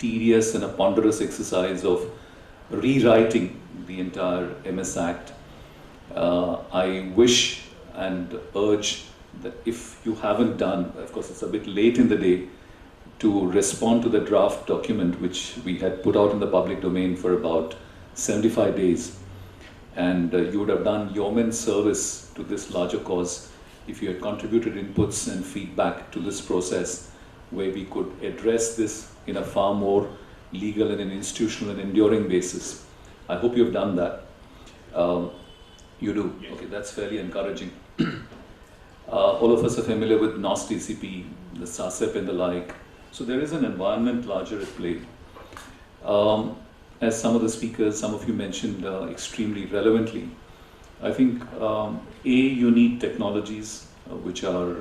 tedious and a ponderous exercise of rewriting the entire MS Act. I wish and urge that if you haven't done, of course it's a bit late in the day, to respond to the draft document which we had put out in the public domain for about 75 days. And you would have done yeoman service to this larger cause if you had contributed inputs and feedback to this process, where we could address this in a far more legal and an institutional and enduring basis. I hope you've done that. You do? Yes. Okay, that's fairly encouraging. All of us are familiar with NOS TCP, the SASEP and the like. So there is an environment larger at play. As some of the speakers, some of you mentioned extremely relevantly, I think you need technologies which are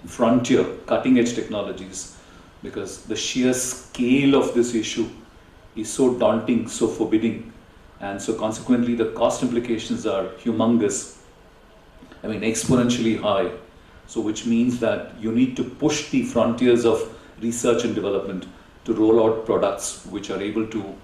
frontier, cutting-edge technologies, because the sheer scale of this issue is so daunting, so forbidding, and so consequently the cost implications are humongous. I mean, exponentially high. So which means that you need to push the frontiers of research and development to roll out products which are able to,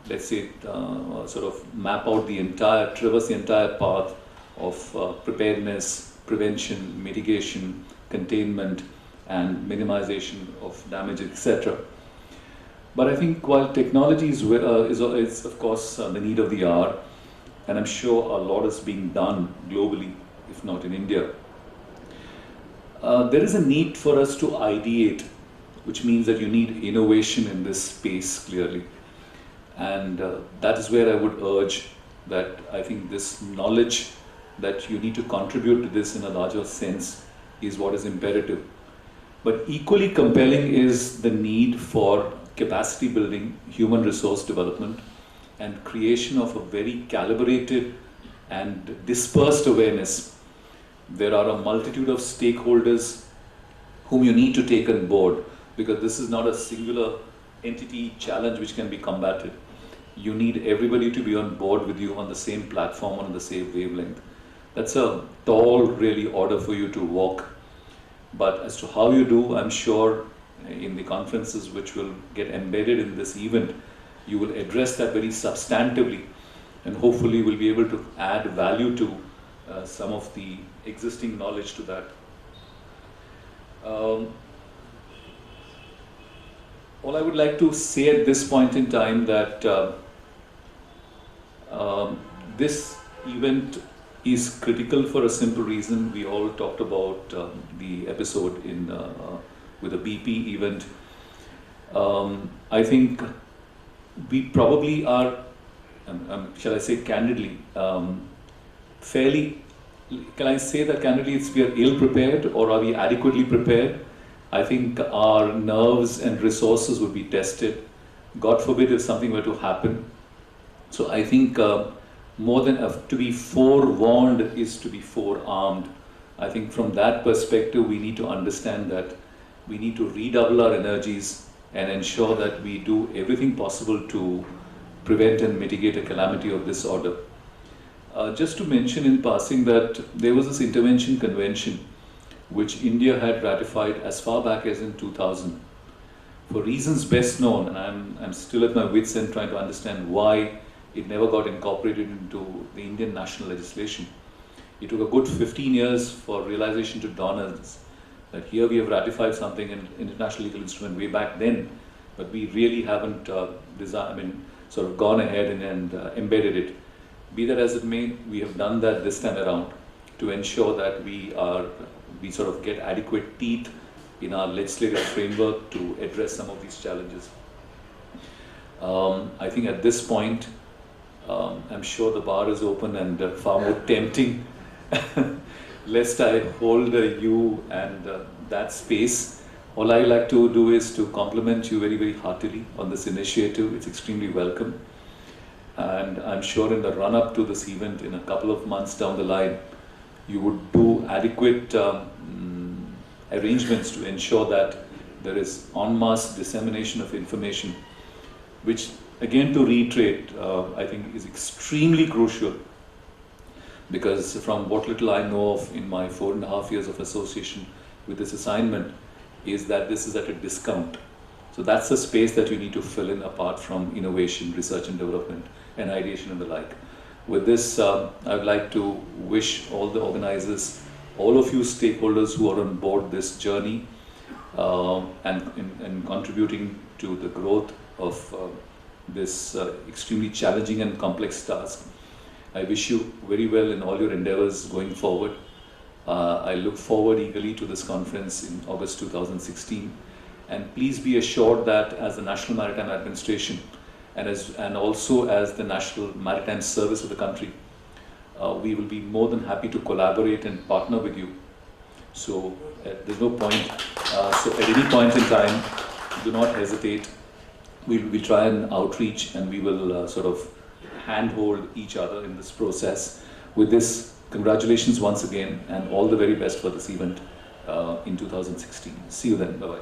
let's say, sort of map out the entire, traverse the entire path of preparedness, prevention, mitigation, containment, and minimization of damage, etc. But I think while technology is of course the need of the hour, and I'm sure a lot is being done globally, if not in India, there is a need for us to ideate, which means that you need innovation in this space clearly. And that is where I would urge that I think this knowledge that you need to contribute to this in a larger sense is what is imperative. But equally compelling is the need for capacity building, human resource development, and creation of a very calibrated and dispersed awareness. There are a multitude of stakeholders whom you need to take on board, because this is not a singular entity challenge which can be combated. You need everybody to be on board with you on the same platform, on the same wavelength. That's a tall, really, order for you to walk. But as to how you do, I'm sure in the conferences which will get embedded in this event, you will address that very substantively, and hopefully will be able to add value to some of the existing knowledge to that. All I would like to say at this point in time that this event is critical for a simple reason. We all talked about the episode in with the BP event. I think we probably are, shall I say candidly, fairly, can I say that candidly we are ill prepared, or are we adequately prepared? I think our nerves and resources would be tested. God forbid if something were to happen. So I think more than to be forewarned is to be forearmed. I think from that perspective, we need to understand that we need to redouble our energies and ensure that we do everything possible to prevent and mitigate a calamity of this order. Just to mention in passing that there was this intervention convention which India had ratified as far back as in 2000. For reasons best known, and I'm still at my wits' end trying to understand why it never got incorporated into the Indian national legislation. It took a good 15 years for realization to dawn on us that here we have ratified something, an international legal instrument way back then, but we really haven't sort of gone ahead and embedded it. Be that as it may, we have done that this time around to ensure that we sort of get adequate teeth in our legislative framework to address some of these challenges. I think at this point, I'm sure the bar is open and far more tempting, lest I hold you and that space. All I like to do is to compliment you very, very heartily on this initiative. It's extremely welcome. And I'm sure in the run-up to this event, in a couple of months down the line, you would do adequate arrangements to ensure that there is en masse dissemination of information, which, again, to reiterate, I think is extremely crucial, because from what little I know of in my 4.5 years of association with this assignment, is that this is at a discount. So that's the space that you need to fill in apart from innovation, research and development, and ideation and the like. With this, I would like to wish all the organizers, all of you stakeholders who are on board this journey and in contributing to the growth of this extremely challenging and complex task. I wish you very well in all your endeavors going forward. I look forward eagerly to this conference in August 2016. And please be assured that as the National Maritime Administration and also as the National Maritime Service of the country, we will be more than happy to collaborate and partner with you. So there's no point. So at any point in time, do not hesitate. We'll try and outreach, and we will sort of handhold each other in this process. With this, congratulations once again, and all the very best for this event in 2016. See you then. Bye-bye.